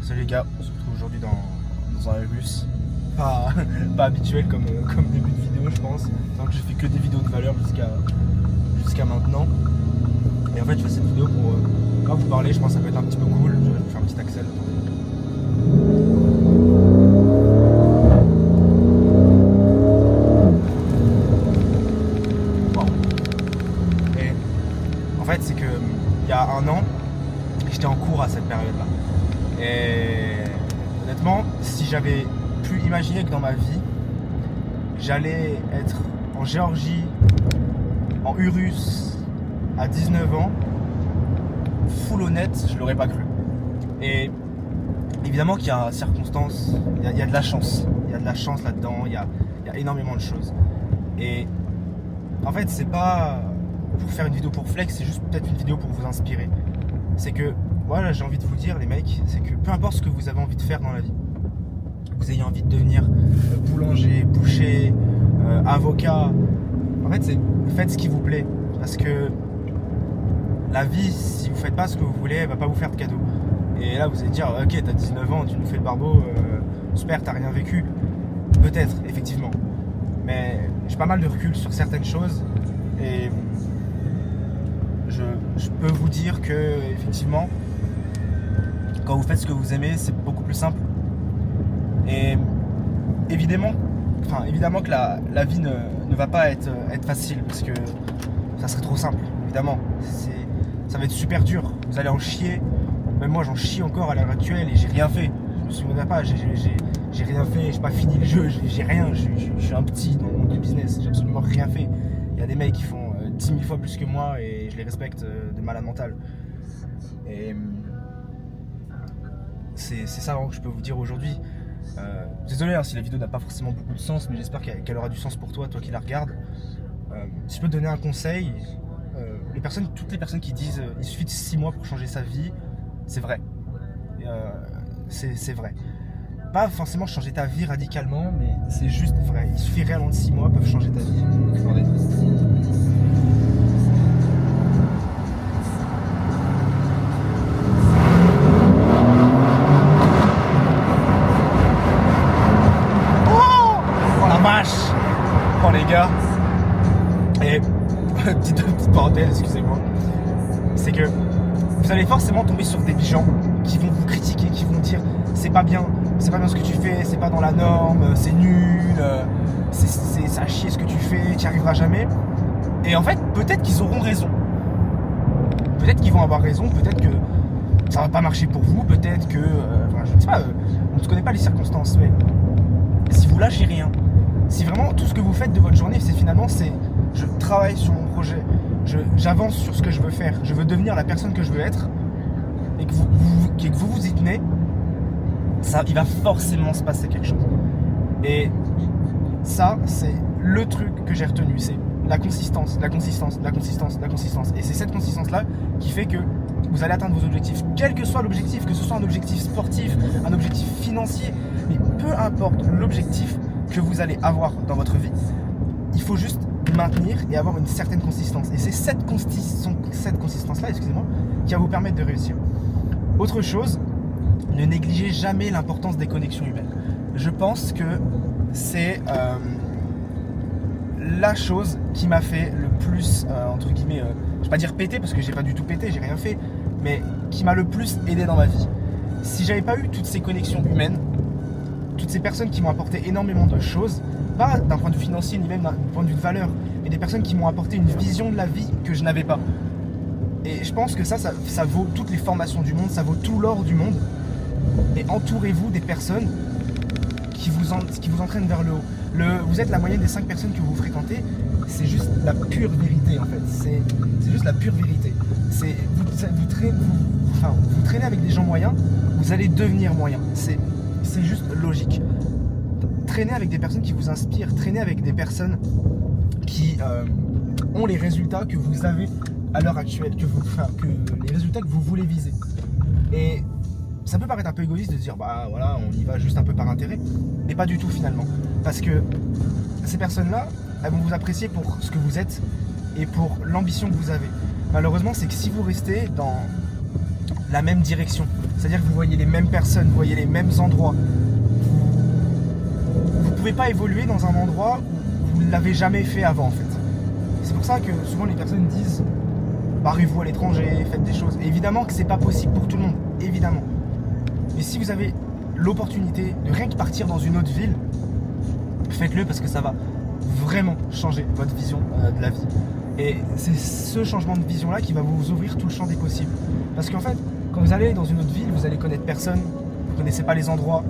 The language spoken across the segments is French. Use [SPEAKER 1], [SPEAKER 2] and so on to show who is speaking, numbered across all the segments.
[SPEAKER 1] Salut les gars, on se retrouve aujourd'hui dans un bus pas habituel comme début de vidéo je pense. Donc j'ai fait que des vidéos de valeur jusqu'à maintenant. Et en fait je fais cette vidéo pour vous parler, je pense que ça peut être un petit peu cool. Je vais vous faire un petit accel. Wow. Et en fait c'est que il y a un an, j'étais en cours à cette période-là. Et honnêtement, si j'avais pu imaginer que dans ma vie, j'allais être en Géorgie, en Urus, à 19 ans, full honnête, je l'aurais pas cru. Et évidemment qu'il y a circonstances, il y a de la chance. Il y a de la chance là-dedans, il y a énormément de choses. Et en fait, c'est pas pour faire une vidéo pour flex, c'est juste peut-être une vidéo pour vous inspirer. C'est que, voilà, j'ai envie de vous dire, les mecs, c'est que peu importe ce que vous avez envie de faire dans la vie, vous ayez envie de devenir boulanger, boucher, avocat, en fait, faites ce qui vous plaît. Parce que la vie, si vous faites pas ce que vous voulez, elle va pas vous faire de cadeaux. Et là, vous allez dire, ok, t'as 19 ans, tu nous fais le barbeau, super, t'as rien vécu. Peut-être, effectivement. Mais j'ai pas mal de recul sur certaines choses. Et je peux vous dire que, effectivement, quand vous faites ce que vous aimez, c'est beaucoup plus simple. Et évidemment que la vie ne va pas être facile, parce que ça serait trop simple, évidemment. Ça va être super dur, vous allez en chier. Même moi j'en chie encore à l'heure actuelle et j'ai rien fait. Je me souviens pas, j'ai rien fait, j'ai pas fini le jeu, j'ai rien, je suis un petit dans le monde du business, j'ai absolument rien fait. Il y a des mecs qui font 10 000 fois plus que moi et je les respecte de malade mental. Et c'est ça que je peux vous dire aujourd'hui. Désolé si la vidéo n'a pas forcément beaucoup de sens, mais j'espère qu'elle aura du sens pour toi qui la regardes. Si je peux te donner un conseil, toutes les personnes qui disent il suffit de 6 mois pour changer sa vie, c'est vrai. C'est vrai. Pas forcément changer ta vie radicalement, mais c'est juste vrai. Il suffit réellement de 6 mois peuvent changer ta vie. Attendez. Oh la vache! Oh les gars! Et petite parenthèse, excusez-moi. C'est que vous allez forcément tomber sur des gens qui vont vous critiquer, qui vont dire c'est pas bien ce que tu fais, c'est pas dans la norme, c'est nul, c'est à chier ce que tu fais, tu n'y arriveras jamais. Et en fait, peut-être qu'ils auront raison. Peut-être qu'ils vont avoir raison, peut-être que ça va pas marcher pour vous, peut-être que, je ne sais pas, on ne connaît pas les circonstances, mais si vous lâchez rien, si vraiment tout ce que vous faites de votre journée, c'est je travaille sur mon projet, j'avance sur ce que je veux faire, je veux devenir la personne que je veux être, et que vous vous y tenez, il va forcément se passer quelque chose. Et ça, c'est le truc que j'ai retenu, c'est la consistance. Et c'est cette consistance-là qui fait que vous allez atteindre vos objectifs, quel que soit l'objectif, que ce soit un objectif sportif, un objectif financier, mais peu importe l'objectif que vous allez avoir dans votre vie, il faut juste maintenir et avoir une certaine consistance. Et c'est cette consistance-là, excusez-moi, qui va vous permettre de réussir. Autre chose, ne négligez jamais l'importance des connexions humaines. Je pense que c'est la chose qui m'a fait le plus, entre guillemets, je vais pas dire péter parce que j'ai pas du tout pété, j'ai rien fait, mais qui m'a le plus aidé dans ma vie. Si j'avais pas eu toutes ces connexions humaines, toutes ces personnes qui m'ont apporté énormément de choses, pas d'un point de vue financier ni même d'un point de vue de valeur, mais des personnes qui m'ont apporté une vision de la vie que je n'avais pas. Et je pense que ça vaut toutes les formations du monde, ça vaut tout l'or du monde. Et entourez-vous des personnes qui vous entraînent vers le haut. Vous êtes la moyenne des 5 personnes que vous fréquentez, c'est juste la pure vérité en fait. C'est juste la pure vérité. Vous traînez avec des gens moyens, vous allez devenir moyen. C'est juste logique. Traînez avec des personnes qui vous inspirent, traînez avec des personnes qui ont les résultats que vous avez à l'heure actuelle, que les résultats que vous voulez viser. Et ça peut paraître un peu égoïste de dire bah voilà, on y va juste un peu par intérêt, mais pas du tout finalement. Parce que ces personnes-là, elles vont vous apprécier pour ce que vous êtes et pour l'ambition que vous avez. Malheureusement, c'est que si vous restez dans la même direction. C'est-à-dire que vous voyez les mêmes personnes, vous voyez les mêmes endroits. Vous ne pouvez pas évoluer dans un endroit où vous ne l'avez jamais fait avant en fait. C'est pour ça que souvent les personnes disent barrez-vous à l'étranger, faites des choses. Et évidemment que c'est pas possible pour tout le monde, évidemment. Mais si vous avez l'opportunité de rien que partir dans une autre ville, faites-le parce que ça va vraiment changer votre vision de la vie. Et c'est ce changement de vision-là qui va vous ouvrir tout le champ des possibles. Parce qu'en fait, quand vous allez dans une autre ville, vous allez connaître personne, vous ne connaissez pas les endroits.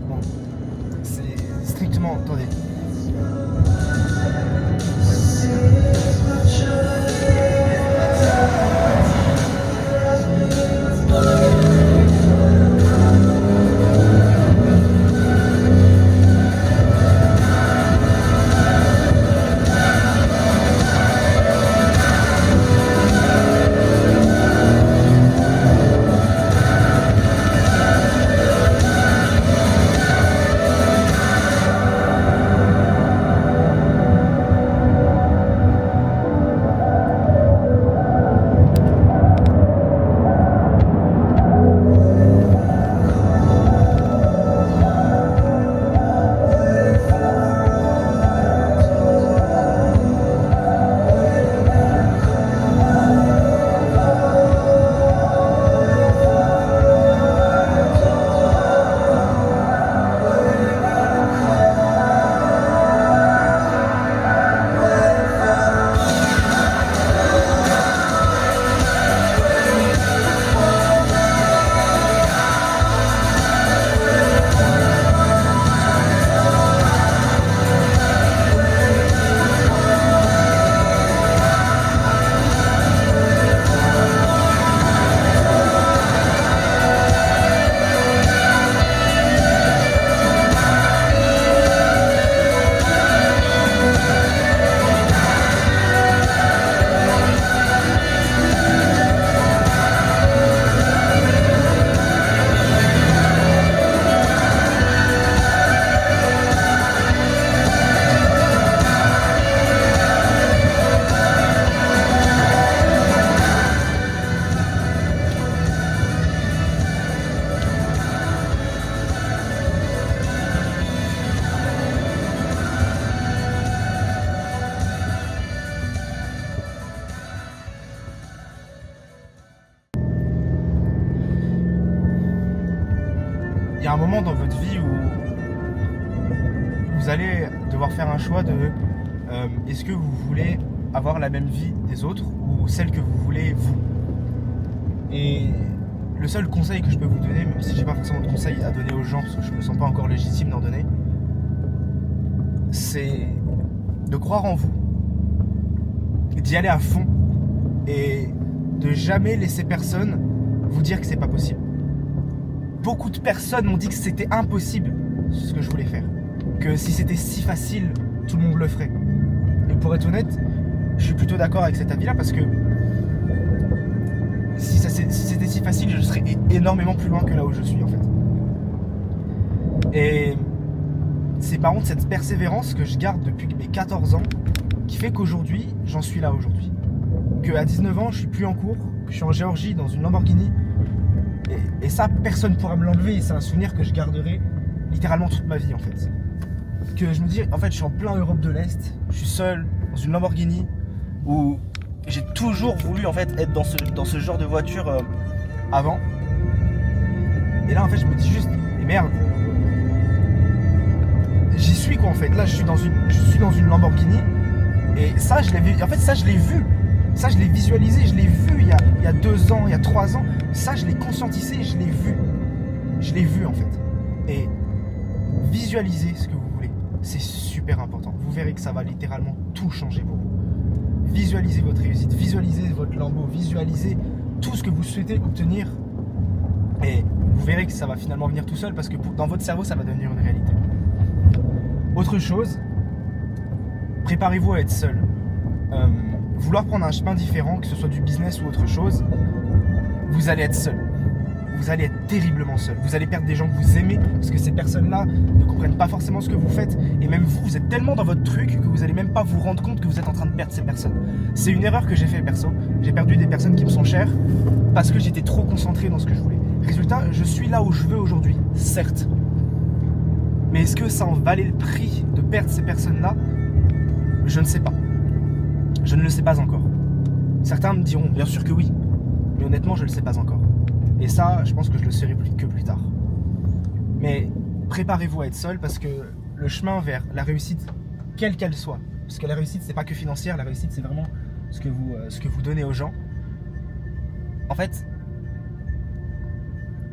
[SPEAKER 1] Bon, c'est strictement... Attendez. Il y a un moment dans votre vie où vous allez devoir faire un choix de est-ce que vous voulez avoir la même vie des autres ou celle que vous voulez vous. Et le seul conseil que je peux vous donner, même si j'ai pas forcément de conseil à donner aux gens parce que je me sens pas encore légitime d'en donner, c'est de croire en vous, d'y aller à fond et de jamais laisser personne vous dire que c'est pas possible. Beaucoup de personnes m'ont dit que c'était impossible ce que je voulais faire, que si c'était si facile, tout le monde le ferait. Et pour être honnête, je suis plutôt d'accord avec cet avis-là parce que si c'était si facile, je serais énormément plus loin que là où je suis en fait. Et c'est par contre cette persévérance que je garde depuis mes 14 ans qui fait qu'aujourd'hui, j'en suis là aujourd'hui. Qu'à 19 ans, je suis plus en cours, que je suis en Géorgie dans une Lamborghini. Et ça, personne ne pourra me l'enlever. C'est un souvenir que je garderai littéralement toute ma vie en fait. Que je me dis, en fait, je suis en plein Europe de l'Est, je suis seul dans une Lamborghini où j'ai toujours voulu en fait être dans ce genre de voiture avant. Et là, en fait, je me dis juste, mais merde, j'y suis quoi en fait. Là, je suis dans une Lamborghini et ça, je l'ai vu. En fait, ça, je l'ai vu. Ça, je l'ai visualisé, je l'ai vu il y a 2 ans, il y a 3 ans. Ça, je l'ai conscientisé, je l'ai vu. Je l'ai vu en fait. Et visualisez ce que vous voulez. C'est super important. Vous verrez que ça va littéralement tout changer pour vous. Visualisez votre réussite, visualisez votre Lambo, visualisez tout ce que vous souhaitez obtenir. Et vous verrez que ça va finalement venir tout seul parce que dans votre cerveau, ça va devenir une réalité. Autre chose, préparez-vous à être seul. Vouloir prendre un chemin différent, que ce soit du business ou autre chose, vous allez être seul. vous allez être terriblement seul. Vous allez perdre des gens que vous aimez parce que ces personnes-là ne comprennent pas forcément ce que vous faites. Et même vous êtes tellement dans votre truc que vous n'allez même pas vous rendre compte que vous êtes en train de perdre ces personnes. C'est une erreur que j'ai fait perso. J'ai perdu des personnes qui me sont chères parce que j'étais trop concentré dans ce que je voulais. Résultat, je suis là où je veux aujourd'hui, certes. Mais est-ce que ça en valait le prix de perdre ces personnes-là? Je ne sais pas. Je ne le sais pas encore. Certains me diront bien sûr que oui. Mais honnêtement, je ne le sais pas encore. Et ça, je pense que je le saurai que plus tard. Mais préparez-vous à être seul parce que le chemin vers la réussite, quelle qu'elle soit, parce que la réussite, c'est pas que financière, la réussite, c'est vraiment ce que vous donnez aux gens. En fait,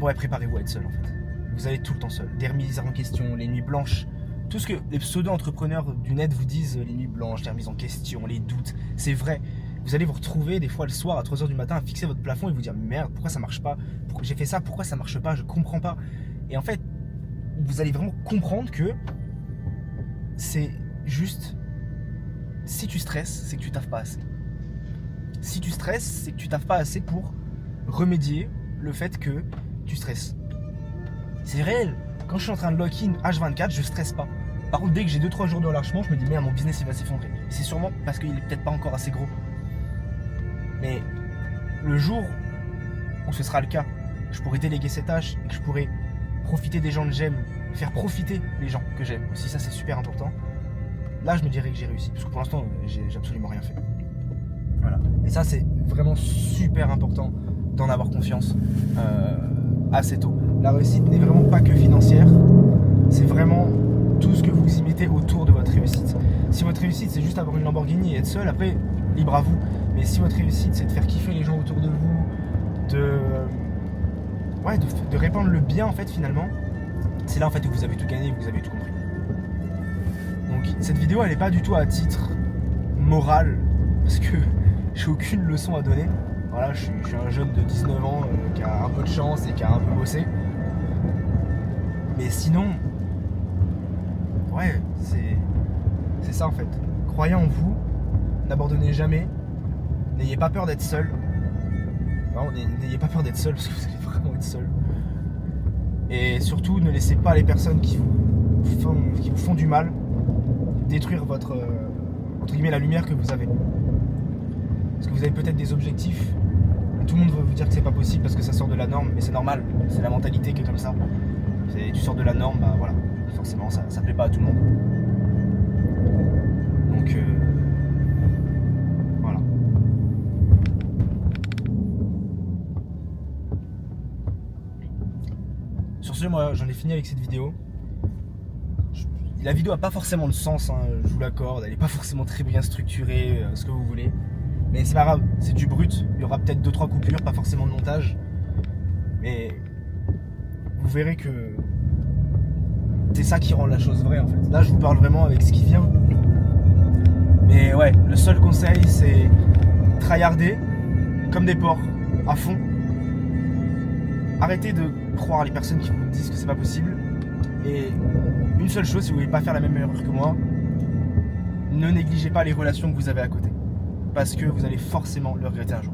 [SPEAKER 1] ouais, préparez-vous à être seul en fait. Vous allez tout le temps seul. Des remises en question, les nuits blanches, tout ce que les pseudo-entrepreneurs du net vous disent, les nuits blanches, les remises en question, les doutes, c'est vrai. Vous allez vous retrouver des fois le soir à 3h du matin à fixer votre plafond et vous dire merde, pourquoi ça marche pas? J'ai fait ça, pourquoi ça marche pas? Je comprends pas. Et en fait, vous allez vraiment comprendre que c'est juste, si tu stresses, c'est que tu taffes pas assez. Si tu stresses, c'est que tu taffes pas assez pour remédier le fait que tu stresses. C'est réel. Quand je suis en train de lock-in H24, je stresse pas. Par contre, dès que j'ai 2-3 jours de relâchement, je me dis merde, mon business il va s'effondrer. C'est sûrement parce qu'il est peut-être pas encore assez gros. Mais le jour où ce sera le cas, je pourrai déléguer ces tâches et que je pourrai profiter des gens que j'aime, faire profiter les gens que j'aime. Aussi, ça c'est super important. Là, je me dirais que j'ai réussi. Parce que pour l'instant, j'ai absolument rien fait. Voilà. Et ça, c'est vraiment super important d'en avoir confiance assez tôt. La réussite n'est vraiment pas que financière. C'est vraiment tout ce que vous y mettez autour de votre réussite. Si votre réussite, c'est juste avoir une Lamborghini et être seul, après, libre à vous. Mais si votre réussite, c'est de faire kiffer les gens autour de vous, de répandre le bien, en fait, finalement, c'est là, en fait, où vous avez tout gagné, vous avez tout compris. Donc, cette vidéo, elle n'est pas du tout à titre moral, parce que j'ai aucune leçon à donner. Voilà, je suis un jeune de 19 ans qui a un peu de chance et qui a un peu bossé. Mais sinon, ouais, c'est ça, en fait. Croyez en vous, n'abandonnez jamais. N'ayez pas peur d'être seul. Non, n'ayez pas peur d'être seul parce que vous allez vraiment être seul. Et surtout, ne laissez pas les personnes qui vous font du mal détruire votre, entre guillemets, la lumière que vous avez. Parce que vous avez peut-être des objectifs. Tout le monde va vous dire que c'est pas possible parce que ça sort de la norme, mais c'est normal. C'est la mentalité qui est comme ça. Tu sors de la norme, bah voilà. Forcément, ça plaît pas à tout le monde. Donc, voilà. Sur ce, moi, j'en ai fini avec cette vidéo. La vidéo a pas forcément de sens, hein, je vous l'accorde. Elle n'est pas forcément très bien structurée, ce que vous voulez. Mais c'est pas grave, c'est du brut. Il y aura peut-être 2-3 coupures, pas forcément de montage. Mais vous verrez que c'est ça qui rend la chose vraie en fait. Là, je vous parle vraiment avec ce qui vient. Mais ouais, le seul conseil, c'est tryharder comme des porcs, à fond. Arrêtez de croire les personnes qui vous disent que c'est pas possible. Et une seule chose, si vous voulez pas faire la même erreur que moi, ne négligez pas les relations que vous avez à côté. Parce que vous allez forcément le regretter un jour.